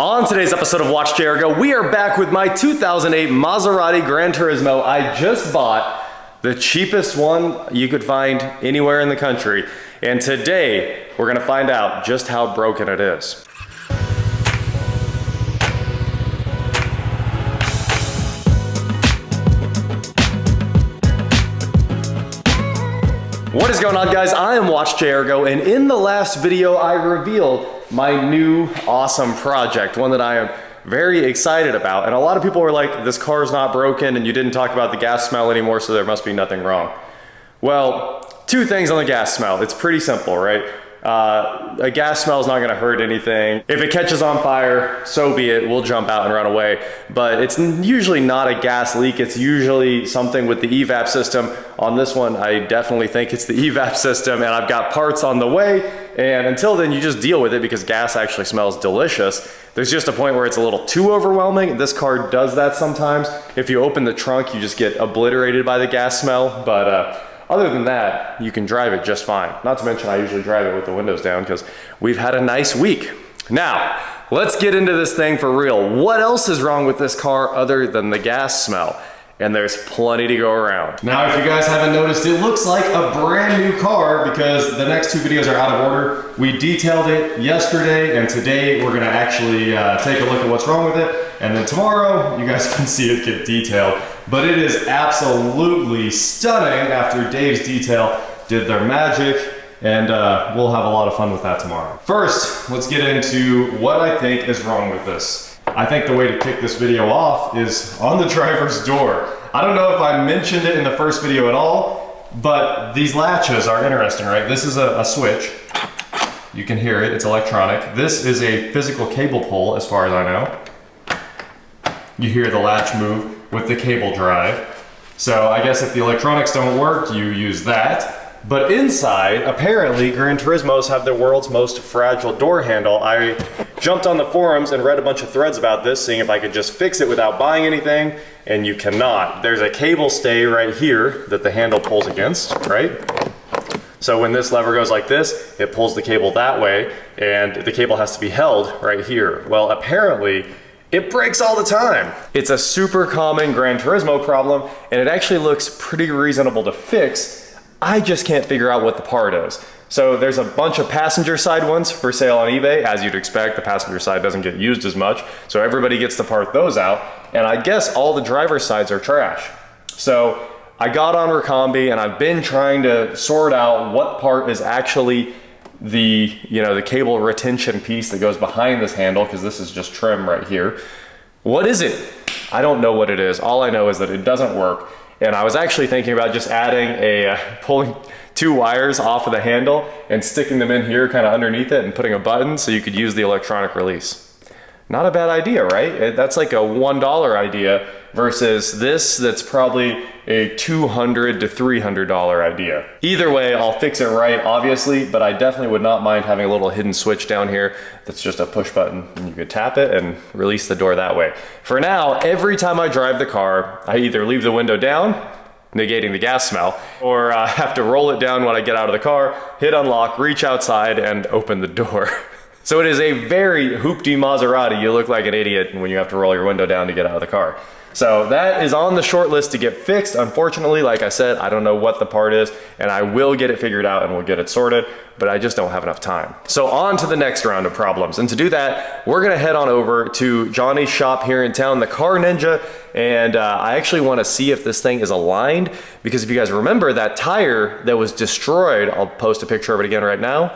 On today's episode of WatchJRGo, we are back with my 2008 Maserati GranTurismo. I just bought the cheapest one you could find anywhere in the country. And today, we're gonna find out just how broken it is. What is going on, guys? I am WatchJRGo, and in the last video, I revealed my new awesome project, one that I am very excited about. And a lot of people were like, this car is not broken and you didn't talk about the gas smell anymore, so there must be nothing wrong. Well, two things on the gas smell. It's pretty simple, right? A gas smell is not gonna hurt anything. If it catches on fire, so be it, we'll jump out and run away. But it's usually not a gas leak, it's usually something with the evap system. On this one, I definitely think it's the evap system, and I've got parts on the way. And until then, you just deal with it because gas actually smells delicious. There's just a point where it's a little too overwhelming. This car does that sometimes. If you open the trunk, you just get obliterated by the gas smell. But other than that, you can drive it just fine. Not to mention, I usually drive it with the windows down because we've had a nice week. Now, let's get into this thing for real. What else is wrong with this car other than the gas smell? And there's plenty to go around. Now, if you guys haven't noticed, it looks like a brand new car because the next two videos are out of order. We detailed it yesterday, and today we're gonna actually take a look at what's wrong with it. And then tomorrow, you guys can see it get detailed. But it is absolutely stunning after Dave's Detail did their magic, and we'll have a lot of fun with that tomorrow. First, let's get into what I think is wrong with this. I think the way to kick this video off is on the driver's door. I don't know if I mentioned it in the first video at all, but these latches are interesting, right? This is a switch. You can hear it, it's electronic. This is a physical cable pull, as far as I know. You hear the latch move with the cable drive. So I guess if the electronics don't work, you use that. But inside, apparently, GranTurismos have the world's most fragile door handle. I jumped on the forums and read a bunch of threads about this, seeing if I could just fix it without buying anything, and you cannot. There's a cable stay right here that the handle pulls against, right? So when this lever goes like this, it pulls the cable that way, and the cable has to be held right here. Well, apparently, it breaks all the time. It's a super common GranTurismo problem, and it actually looks pretty reasonable to fix. I just can't figure out what the part is. So there's a bunch of passenger side ones for sale on eBay. As you'd expect, the passenger side doesn't get used as much, so everybody gets to part those out. And I guess all the driver's sides are trash. So I got on Recombi and I've been trying to sort out what part is actually the cable retention piece that goes behind this handle, because this is just trim right here. What is it? I don't know what it is. All I know is that it doesn't work. And I was actually thinking about just adding pulling two wires off of the handle and sticking them in here kind of underneath it and putting a button so you could use the electronic release. Not a bad idea, right? That's like a $1 idea versus this that's probably a $200 to $300 idea. Either way, I'll fix it right, obviously, but I definitely would not mind having a little hidden switch down here that's just a push button, and you could tap it and release the door that way. For now, every time I drive the car, I either leave the window down, negating the gas smell, or have to roll it down when I get out of the car, hit unlock, reach outside, and open the door. So it is a very hoopty Maserati. You look like an idiot when you have to roll your window down to get out of the car. So that is on the short list to get fixed. Unfortunately, like I said, I don't know what the part is, and I will get it figured out and we'll get it sorted, but I just don't have enough time. So on to the next round of problems. And to do that, we're gonna head on over to Johnny's shop here in town, the Car Ninja, and I actually wanna see if this thing is aligned, because if you guys remember that tire that was destroyed, I'll post a picture of it again right now,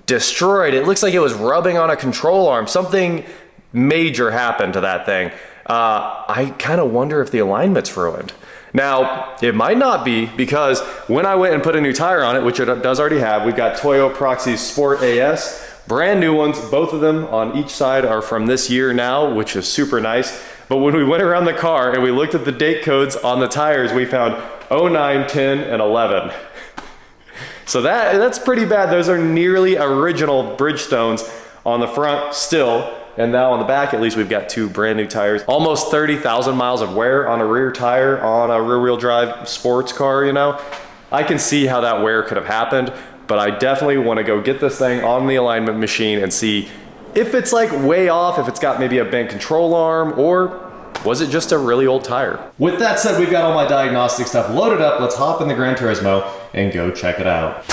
destroyed. It looks like it was rubbing on a control arm. Something major happened to that thing. I kind of wonder if the alignment's ruined. Now, it might not be, because when I went and put a new tire on it, which it does already have, we've got Toyo Proxy Sport AS, brand new ones. Both of them on each side are from this year now, which is super nice. But when we went around the car and we looked at the date codes on the tires, we found 09, 10, and 11. So that's pretty bad. Those are nearly original Bridgestones on the front still. And now on the back, at least we've got two brand new tires. Almost 30,000 miles of wear on a rear tire on a rear wheel drive sports car, you know? I can see how that wear could have happened, but I definitely want to go get this thing on the alignment machine and see if it's like way off, if it's got maybe a bent control arm, or was it just a really old tire? With that said, we've got all my diagnostic stuff loaded up. Let's hop in the GranTurismo and go check it out.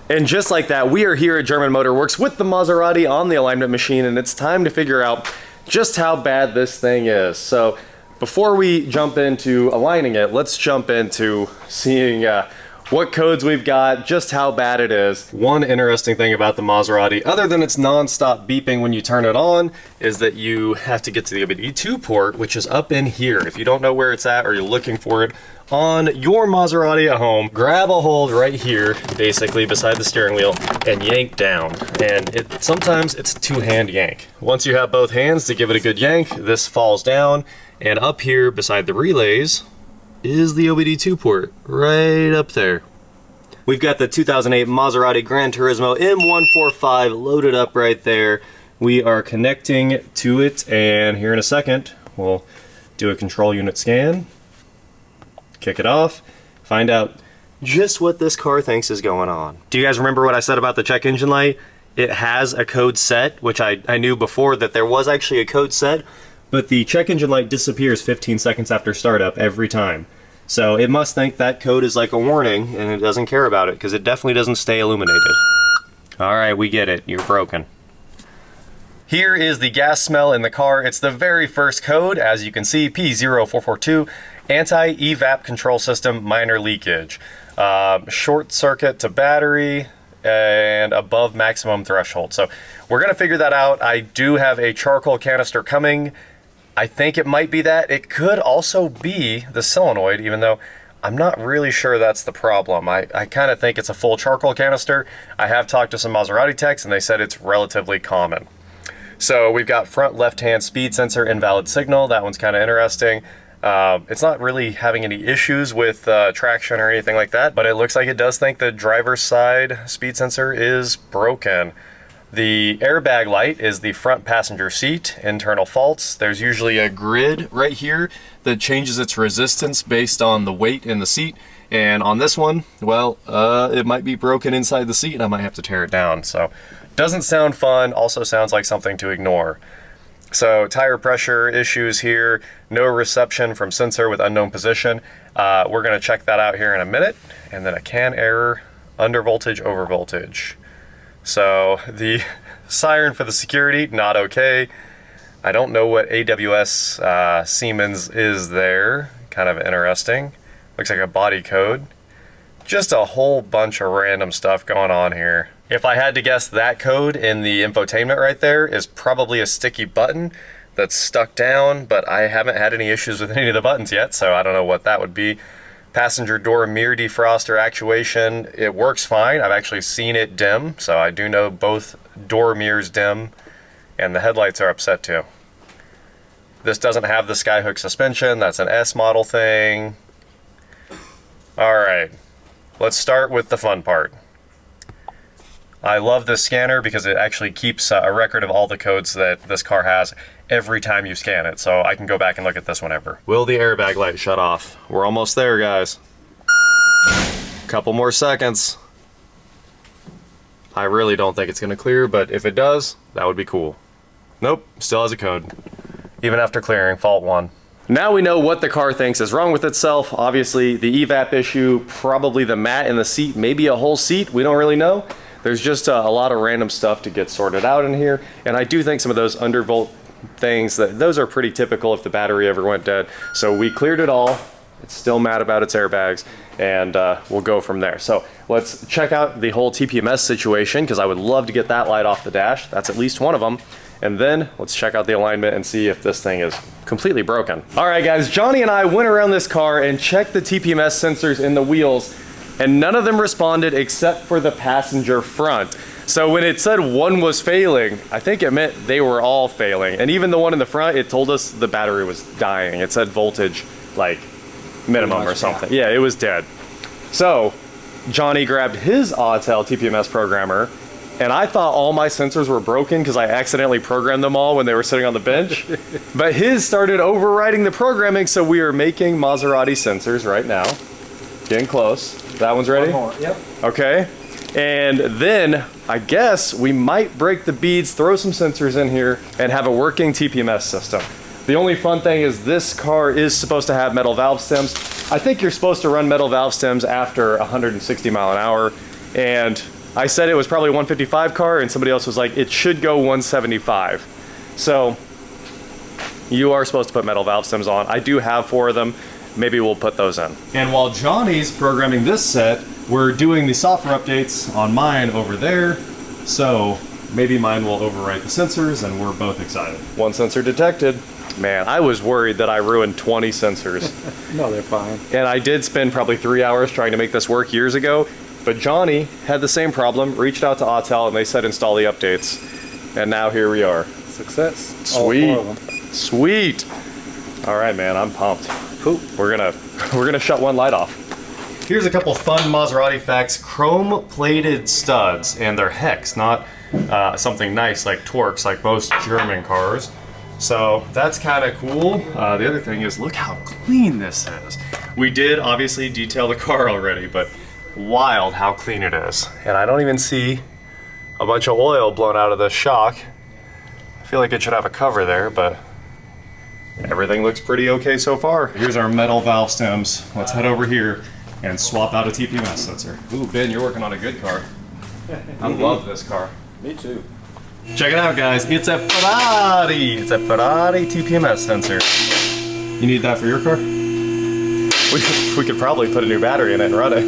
And just like that, we are here at German Motor Works with the Maserati on the alignment machine, and it's time to figure out just how bad this thing is. So before we jump into aligning it, let's jump into seeing what codes we've got, just how bad it is. One interesting thing about the Maserati, other than its non-stop beeping when you turn it on, is that you have to get to the OBD2 port, which is up in here. If you don't know where it's at or you're looking for it on your Maserati at home, grab a hold right here, basically beside the steering wheel, and yank down. And sometimes it's a two-hand yank. Once you have both hands to give it a good yank, this falls down, and up here beside the relays is the OBD2 port, right up there. We've got the 2008 Maserati GranTurismo M145 loaded up right there. We are connecting to it, and here in a second, we'll do a control unit scan, kick it off, find out just what this car thinks is going on. Do you guys remember what I said about the check engine light? It has a code set, which I knew before that there was actually a code set, but the check engine light disappears 15 seconds after startup every time. So it must think that code is like a warning, and it doesn't care about it, because it definitely doesn't stay illuminated. All right, we get it, you're broken. Here is the gas smell in the car. It's the very first code, as you can see, P0442, anti-evap control system, minor leakage. Short circuit to battery, and above maximum threshold. So we're gonna figure that out. I do have a charcoal canister coming. I think it might be that. It could also be the solenoid, even though I'm not really sure that's the problem. I kind of think it's a full charcoal canister. I have talked to some Maserati techs, and they said it's relatively common. So we've got front left-hand speed sensor invalid signal. That one's kind of interesting. It's not really having any issues with traction or anything like that, but it looks like it does think the driver's side speed sensor is broken. The airbag light is the front passenger seat, internal faults. There's usually a grid right here that changes its resistance based on the weight in the seat. And on this one, well, it might be broken inside the seat and I might have to tear it down. So doesn't sound fun, also sounds like something to ignore. So tire pressure issues here, no reception from sensor with unknown position. We're gonna check that out here in a minute. And then a CAN error, under voltage, over voltage. So the siren for the security, not okay. I don't know what AWS Siemens is there, kind of interesting. Looks like a body code. Just a whole bunch of random stuff going on here. If I had to guess, that code in the infotainment right there is probably a sticky button that's stuck down, but I haven't had any issues with any of the buttons yet, so I don't know what that would be. Passenger door mirror defroster actuation, it works fine. I've actually seen it dim, so I do know both door mirrors dim, and the headlights are upset too. This doesn't have the skyhook suspension, that's an S model thing. All right, let's start with the fun part. I love this scanner because it actually keeps a record of all the codes that this car has every time you scan it, so I can go back and look at this whenever. Will the airbag light shut off? We're almost there, guys. Couple more seconds. I really don't think it's gonna clear, but if it does, that would be cool. Nope, still has a code. Even after clearing, fault 1. Now we know what the car thinks is wrong with itself. Obviously, the evap issue, probably the mat in the seat, maybe a whole seat, we don't really know. There's just a lot of random stuff to get sorted out in here, and I do think some of those undervolt things, those are pretty typical if the battery ever went dead. So we cleared it all. It's still mad about its airbags, and we'll go from there. So let's check out the whole TPMS situation, because I would love to get that light off the dash. That's at least one of them. and then let's check out the alignment and see if this thing is completely broken. All right guys, Johnny and I went around this car and checked the TPMS sensors in the wheels, and none of them responded except for the passenger front. So when it said one was failing, I think it meant they were all failing. And even the one in the front, it told us the battery was dying. It said voltage like minimum or something. Yeah, it was dead. So Johnny grabbed his Autel TPMS programmer, and I thought all my sensors were broken because I accidentally programmed them all when they were sitting on the bench. But his started overriding the programming, so we are making Maserati sensors right now. Getting close. That one's ready? One more. Yep. Okay. And then I guess we might break the beads, throw some sensors in here, and have a working TPMS system. The only fun thing is this car is supposed to have metal valve stems. I think you're supposed to run metal valve stems after 160 mile an hour. And I said it was probably a 155 car, and somebody else was like, it should go 175. So you are supposed to put metal valve stems on. I do have 4 of them. Maybe we'll put those in. And while Johnny's programming this set, we're doing the software updates on mine over there. So maybe mine will overwrite the sensors, and we're both excited. One sensor detected. Man, I was worried that I ruined 20 sensors. No, they're fine. And I did spend probably 3 hours trying to make this work years ago, but Johnny had the same problem, reached out to Autel, and they said install the updates. And now here we are. Success. Sweet. All 4 of them. Sweet. All right, man, I'm pumped. Cool. We're gonna shut one light off. Here's a couple fun Maserati facts. Chrome plated studs, and they're hex, not something nice like Torx, like most German cars. So that's kind of cool. The other thing is, look how clean this is. We did obviously detail the car already, but wild how clean it is. And I don't even see a bunch of oil blown out of the shock. I feel like it should have a cover there, but everything looks pretty okay so far. Here's our metal valve stems. Let's head over here and swap out a TPMS sensor. Ooh, Ben, you're working on a good car. I love this car. Me too. Check it out, guys. It's a Ferrari. It's a Ferrari TPMS sensor. You need that for your car? We could probably put a new battery in it and run it.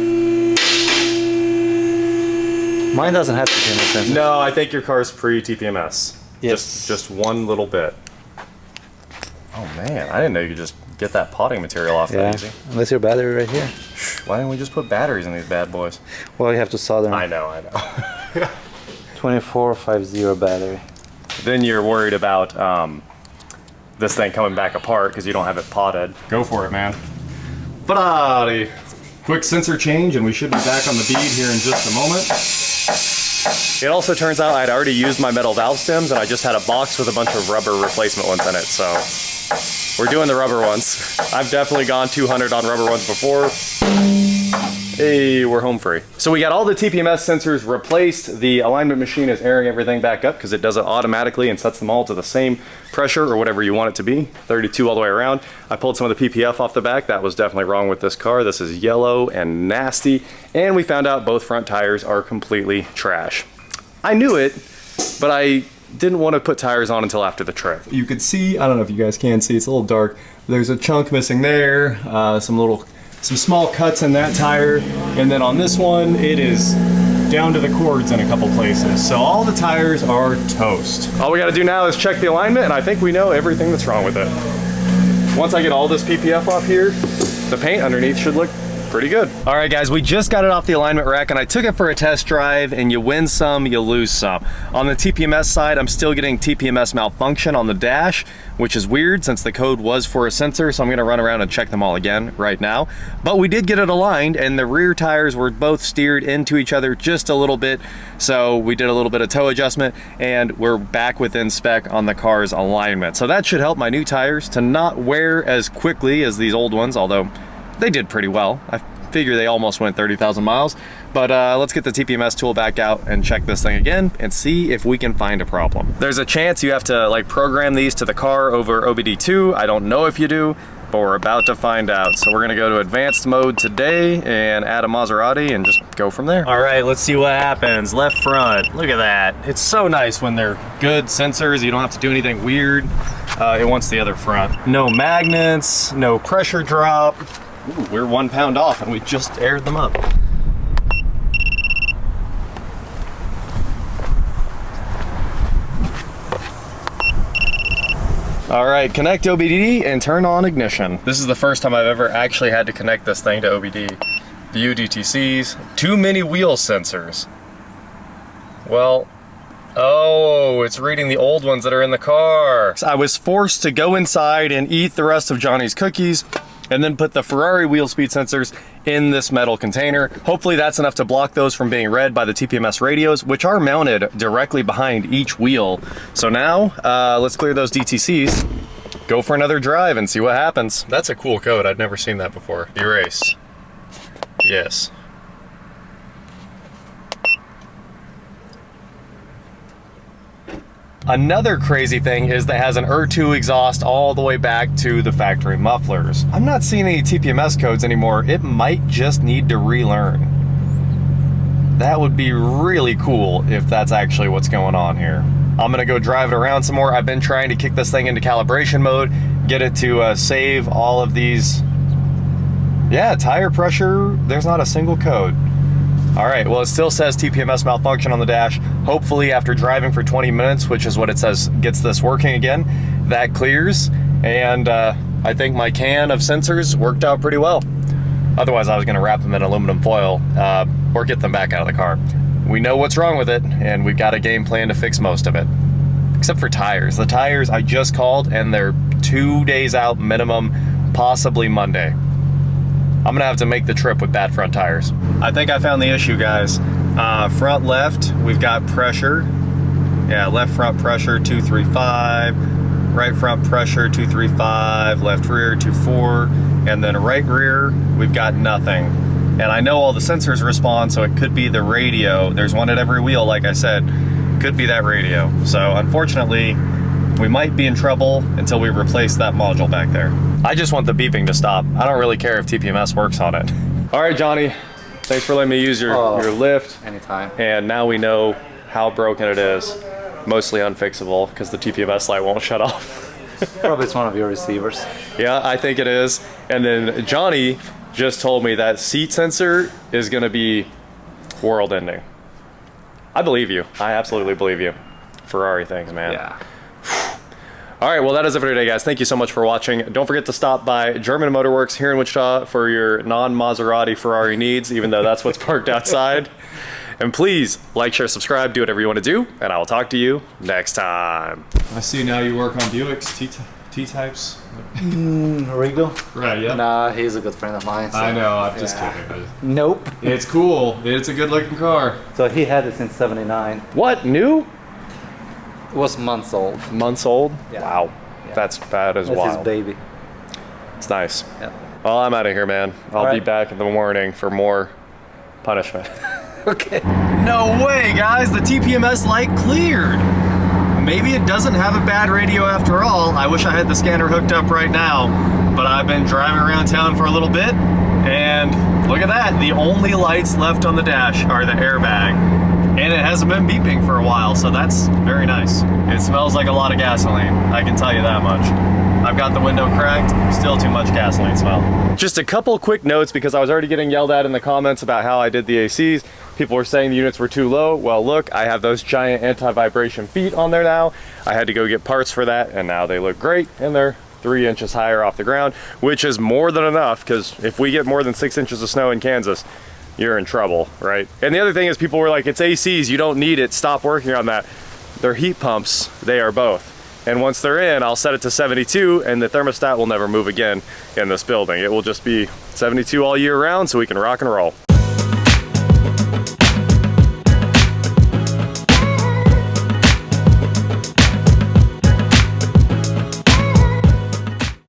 Mine doesn't have TPMS sensor. No, I think your car's pre-TPMS. Yes. Just one little bit. Oh man, I didn't know you could just get that potting material off that easy. Unless your battery right here. Why didn't we just put batteries in these bad boys? Well, you have to solder. I know. 2450 battery. Then you're worried about this thing coming back apart because you don't have it potted. Go for it, man. Ferrari. Quick sensor change, and we should be back on the bead here in just a moment. It also turns out I'd already used my metal valve stems, and I just had a box with a bunch of rubber replacement ones in it, so we're doing the rubber ones. I've definitely gone 200 on rubber ones before. Hey, we're home free. So we got all the TPMS sensors replaced. The alignment machine is airing everything back up because it does it automatically and sets them all to the same pressure or whatever you want it to be, 32 all the way around. I pulled some of the PPF off the back. That was definitely wrong with this car. This is yellow and nasty. And we found out both front tires are completely trash. I knew it, but I didn't want to put tires on until after the trip. You could see, I don't know if you guys can see, it's a little dark. There's a chunk missing there, some small cuts in that tire, and then on this one, it is down to the cords in a couple places. So all the tires are toast. All we gotta do now is check the alignment, and I think we know everything that's wrong with it. Once I get all this PPF off here, the paint underneath should look pretty good. All right, guys, we just got it off the alignment rack, and I took it for a test drive, and you win some, you lose some. On the TPMS side, I'm still getting TPMS malfunction on the dash, which is weird since the code was for a sensor, so I'm gonna run around and check them all again right now. But we did get it aligned, and the rear tires were both steered into each other just a little bit, so we did a little bit of toe adjustment, and we're back within spec on the car's alignment. So that should help my new tires to not wear as quickly as these old ones, although they did pretty well. I figure they almost went 30,000 miles, but let's get the TPMS tool back out and check this thing again and see if we can find a problem. There's a chance you have to like program these to the car over OBD2. I don't know if you do, but we're about to find out. So we're gonna go to advanced mode today and add a Maserati and just go from there. All right, let's see what happens. Left front, look at that. It's so nice when they're good sensors. You don't have to do anything weird. It wants the other front. No magnets, no pressure drop. Ooh, we're 1 pound off and we just aired them up. right, connect OBD and turn on ignition. This is the first time I've ever actually had to connect this thing to OBD. View DTCs, too many wheel sensors. Well, oh, it's reading the old ones that are in the car. So I was forced to go inside and eat the rest of Johnny's cookies and then put the Ferrari wheel speed sensors in this metal container. Hopefully that's enough to block those from being read by the TPMS radios, which are mounted directly behind each wheel. So now, let's clear those DTCs, go for another drive and see what happens. That's a cool code, I'd never seen that before. Erase. Yes. Another crazy thing is that it has an R2 exhaust all the way back to the factory mufflers. I'm not seeing any TPMS codes anymore. It might just need to relearn. That would be really cool if that's actually what's going on here. I'm gonna go drive it around some more. I've been trying to kick this thing into calibration mode, get it to save all of these. Yeah, tire pressure, there's not a single code. All right, well, it still says TPMS malfunction on the dash. Hopefully after driving for 20 minutes, which is what it says gets this working again, that clears. And I think my can of sensors worked out pretty well. Otherwise, I was gonna wrap them in aluminum foil or get them back out of the car. We know what's wrong with it, and we've got a game plan to fix most of it. Except for tires. The tires I just called, and they're 2 days out minimum, possibly Monday. I'm gonna have to make the trip with bad front tires. I think I found the issue, guys. Front left, we've got pressure. Yeah, left front pressure 235, right front pressure 235, left rear 24, and then right rear, we've got nothing. And I know all the sensors respond, so it could be the radio. There's one at every wheel, like I said. Could be that radio. So unfortunately, we might be in trouble until we replace that module back there. I just want the beeping to stop. I don't really care if TPMS works on it. All right, Johnny, thanks for letting me use your lift. Anytime. And now we know how broken it is. Mostly unfixable because the TPMS light won't shut off. Probably it's one of your receivers. Yeah, I think it is. And then Johnny just told me that seat sensor is gonna be world ending. I believe you. I absolutely believe you. Ferrari things, man. Yeah. All right, well, that is it for today, guys. Thank you so much for watching. Don't forget to stop by German Motorworks here in Wichita for your non-Maserati Ferrari needs, even though that's what's parked outside. And please, like, share, subscribe, do whatever you want to do, and I will talk to you next time. I see now you work on Buicks, T-types. Rigo? Right, yeah. Nah, he's a good friend of mine. So. I know, I'm just kidding. Nope. It's cool. It's a good-looking car. So he had it since '79. What, new? It was months old. Months old? Yeah. Wow. Yeah. That is That's wild. his baby. It's nice. Yeah. Well, I'm out of here, man. I'll be right. back in the morning for more punishment. Okay. No way, guys. The TPMS light cleared. Maybe it doesn't have a bad radio after all. I wish I had the scanner hooked up right now, but I've been driving around town for a little bit, and look at that. The only lights left on the dash are the airbag. And it hasn't been beeping for a while, so that's very nice. It smells like a lot of gasoline, I can tell you that much. I've got the window cracked, still too much gasoline smell. Just a couple quick notes because I was already getting yelled at in the comments about how I did the ACs. People were saying the units were too low. Well, look, I have those giant anti-vibration feet on there now. I had to go get parts for that, and now they look great, and they're 3 inches higher off the ground, which is more than enough, because if we get more than 6 inches of snow in Kansas, you're in trouble, right? And the other thing is people were like, it's ACs, you don't need it, stop working on that. They're heat pumps, they are both. And once they're in, I'll set it to 72 and the thermostat will never move again in this building. It will just be 72 all year round so we can rock and roll.